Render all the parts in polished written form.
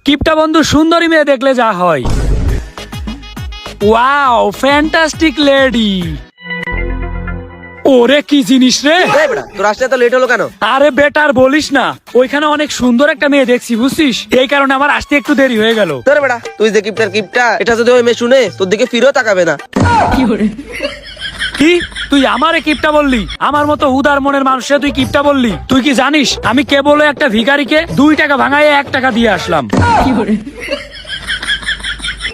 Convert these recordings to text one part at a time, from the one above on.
কিপটা বন্ধু সুন্দরী মেয়ে দেখলে যা হয়। Wow fantastic lady. ওরে কি জিনিস রে। তোর আসতে তো লেট হলো কেন? আরে বেটার বলিস না, ওইখানে অনেক সুন্দর একটা মেয়ে দেখছি বুঝছিস, এই কারণে আমার আসতে একটু দেরি হয়ে গেল। তোর বেটা তুই যে কিপটা এটা যদি ওই মেয়ে শুনে তোর দিকে ফিরেও তাকাবে না। কি তুই আমারে কিপটা বললি? আমার মতো উদার মনের মানুষে তুই কিপটা বললি? তুই কি জানিস আমি কেবল একটা ভিখারিকে 2 টাকা ভাঙায় 1 টাকা দিয়ে আসলাম।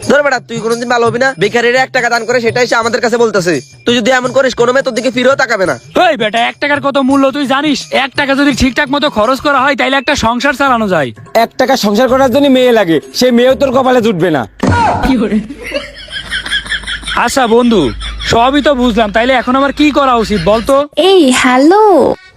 ধর বেটা তুই কোনোদিন ভালো হবি না। বেকারিরা 1 টাকা দান করে সেটাই সে আমাদের কাছে বলতেছে। তুই যদি এমন করিস কোনো মেয়ে তোর দিকে ফিরেও তাকাবে না। ওই বেটা 1 টাকার কত মূল্য তুই জানিস? 1 টাকা যদি ঠিকঠাক মতো খরচ করা হয় তাইলে একটা সংসার চালানো যায়। 1 টাকা সংসার করার জন্য মেয়ে লাগে, সেই মেয়েও তোর কপালে জুটবে না। আচ্ছা বন্ধু সবই তো বুঝলাম, তাইলে এখন আমার কি করা উচিত বলতো? এই হ্যালো,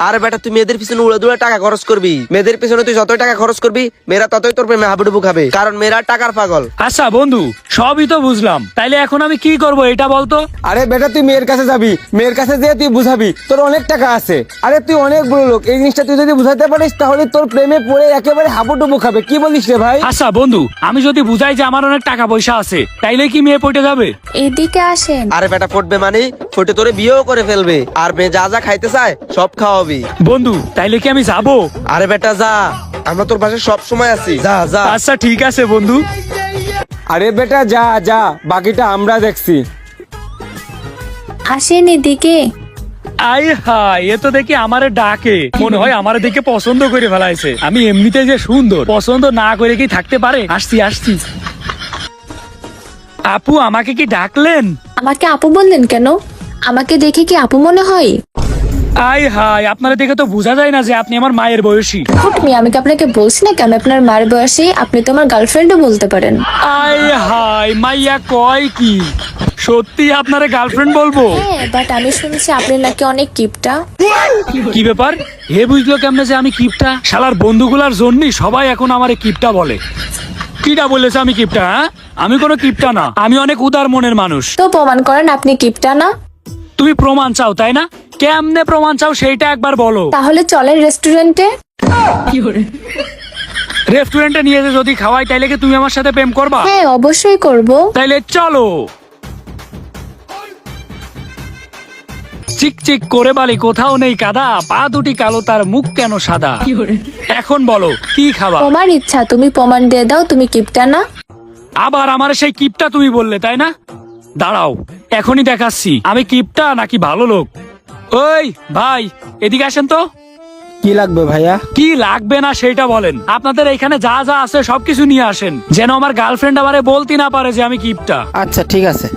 আরে বেটা তুই মেয়েদের পিছনে উড়ে দুড়ে টাকা খরচ করবি। মেয়েদের পিছনে তুই যতই টাকা খরচ করবি মেয়েরা ততই তোর প্রেমে হাবুডুবু খাবে, কারণ মেয়েরা টাকার পাগল। আচ্ছা বন্ধু সবই তো বুঝলাম, তাইলে এখন আমি কি করব এটা বলতো? আরে বেটা তুই মেয়ের কাছে যাবি, মেয়ের কাছে যেয়ে তুই বুঝাবি তোর অনেক টাকা আছে। আরে তুই অনেক বড় লোক, এই জিনিসটা তুই যদি বুঝাতে পারিস তাহলে তোর প্রেমে পড়ে একেবারে হাবুডুবু খাবে। কি বলিস রে ভাই? আচ্ছা বন্ধু আমি যদি বুঝাই যে আমার অনেক টাকা পয়সা আছে তাইলে কি মেয়ে পটে যাবে? এদিকে আসেন। আরে বেটা পড়বে মানে ফটে তোরে বিয়েও করে ফেলবে, আর মেয়ে যা যা খাইতে চায় সব খাওয়াবি। বন্ধু তাইলে কি আমি যাবো? আরে বেটা যা, আমরা তোর পাশে সব সময় আছি, যা যা। আচ্ছা ঠিক আছে বন্ধু। আরে বেটা যা যা, বাকিটা আমরা দেখছি। আসেন এদিকে। আই হাই, এ তো দেখি আমারে ডাকে, মনে হয় আমারে দেখে পছন্দ করে ফেলাইছে। আমি এমনিতে যে সুন্দর, পছন্দ না করে কি থাকতে পারে? আসছি আসছি। আপু আমাকে কি ডাকলেন? আমাকে আপু বললেন কেন? আমাকে দেখে কি আপু মনে হয়? আই হাই, আপনারা দেখে তো বোঝা যায় না যে আপনি আমার মায়ের বয়সী। হুটমি, আমি কি আপনাকে বলছি না কি আমি আপনার মার বয়সী? আপনি তো আমার গার্লফ্রেন্ডও বলতে পারেন। আই হাই, মাইয়া কয় কি সত্যি আপনারে গার্লফ্রেন্ড বলবো? হ্যাঁ, বাট আমি শুনছি আপনি নাকি অনেক কিপটা। কি ব্যাপার? হে বুঝলো কেমনে যে আমি কিপটা? শালার বন্ধুগুলার জন্যই সবাই এখন আমারে কিপটা বলে। কিটা বলেছে আমি কিপটা? হ্যাঁ, আমি কোনো কিপটা না, আমি অনেক উদার মনের মানুষ। তো প্রমাণ করেন আপনি কিপটা না। তুমি প্রমাণ চাও তাই না? কেমনে প্রমাণ চাও সেইটা একবার বলো। তাহলে চলেন রেস্টুরেন্টে। রেস্টুরেন্টে নিয়ে যে যদি খাওয়াই তাইলে কি তুমি আমার সাথে প্রেম করবা? হ্যাঁ অবশ্যই করব। তাইলে চলো। চিক চিক করে বালি কোথাও নেই কাদা, পা দুটি কালো তার মুখ কেন সাদা। এখন বলো কি খাবা? তোমার ইচ্ছা, তুমি প্রমাণ দিয়ে দাও তুমি কিপটা না। আবার আমার সেই কিপটা তুমি বললে তাই না? দাঁড়াও এখনই দেখাচ্ছি আমি কিপটা নাকি ভালো লোক। ওই ভাই এদিকে আসেন তো। কি লাগবে ভাইয়া? কি লাগবে না সেটা বলেন। আপনাদের এখানে যা যা আছে সবকিছু নিয়ে আসেন, যেন আমার গার্লফ্রেন্ড আমারে বলতে না পারে যে আমি কিপটা। আচ্ছা ঠিক আছে।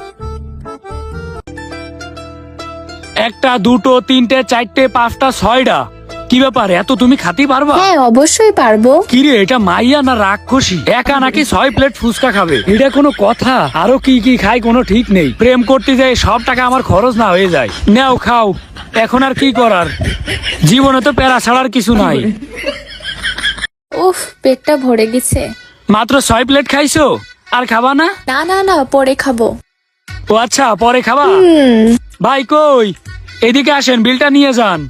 1টা 2টো 3টে 4টে 5টা 6টা। কি ব্যাপার, এত তুমি খাতি পারবা? হ্যাঁ অবশ্যই পারবো। কিরে এটা মাইয়া না রাক্ষসী? একা নাকি 6 প্লেট ফুচকা খাবে? এটা কোনো কথা? আরো কি কি খাই কোনো ঠিক নেই। প্রেম করতে যাই সব টাকা আমার খরচ না হয়ে যায়। নাও খাও, এখন আর কি করার, জীবনে তো প্যারা ছাড়ার কিছু নাই। উফ, পেটটা ভরে গেছে। মাত্র 6 প্লেট খাইছো, আর খাবা না? না না না, পরে খাবো। ও আচ্ছা পরে খাবা। ভাই কই, এদিকে আসেন, বিলটা নিয়ে যান।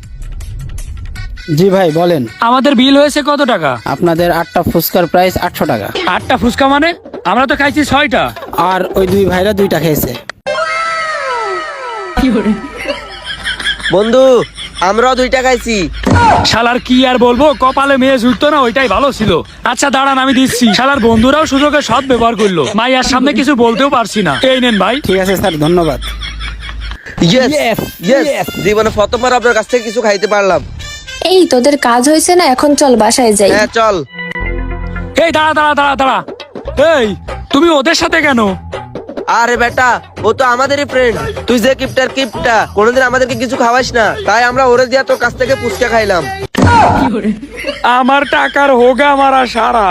জি ভাই বলেন। আমাদের বিল হয়েছে কত টাকা? আপনাদের 8টা ফুচকার প্রাইস 800 টাকা। 8টা ফুচকা মানে? আমরা তো খাইছি 6টা। আর ওই দুই ভাইরা 2টা খেয়েছে। বন্ধু আমরাও 2টা খাইছি। শালার কি আর বলবো, কপালে মেয়ে জুটতো না ওইটাই ভালো ছিল। আচ্ছা দাঁড়ান আমি দিচ্ছি। শালার বন্ধুরাও সুযোগে সৎ ব্যবহার করলো, মাইয়ার সামনে কিছু বলতেও পারছি না। এই নেন ভাই। ঠিক আছে স্যার, ধন্যবাদ। Yes, Yes, yes, yes. জীবনে প্রথমবার আপনার কাছ থেকে কিছু খাইতে পারলাম। এই তোদের কাজ হয়েছে না, এখন চল বাসায় যাই। হ্যাঁ চল। এই দাঁড়া দাঁড়া দাঁড়া দাঁড়া, এই তুমি ওদের সাথে কেন? আরে বেটা ও তো আমাদেরই ফ্রেন্ড। তুই যে কিপটা কোনোদিন আমাদেরকে কিছু খাওয়াইস না, তাই আমরা ওরে দিয়া তোর কাছ থেকে ফুচকা খাইলাম। আমার টাকার হোগা মারা সারা।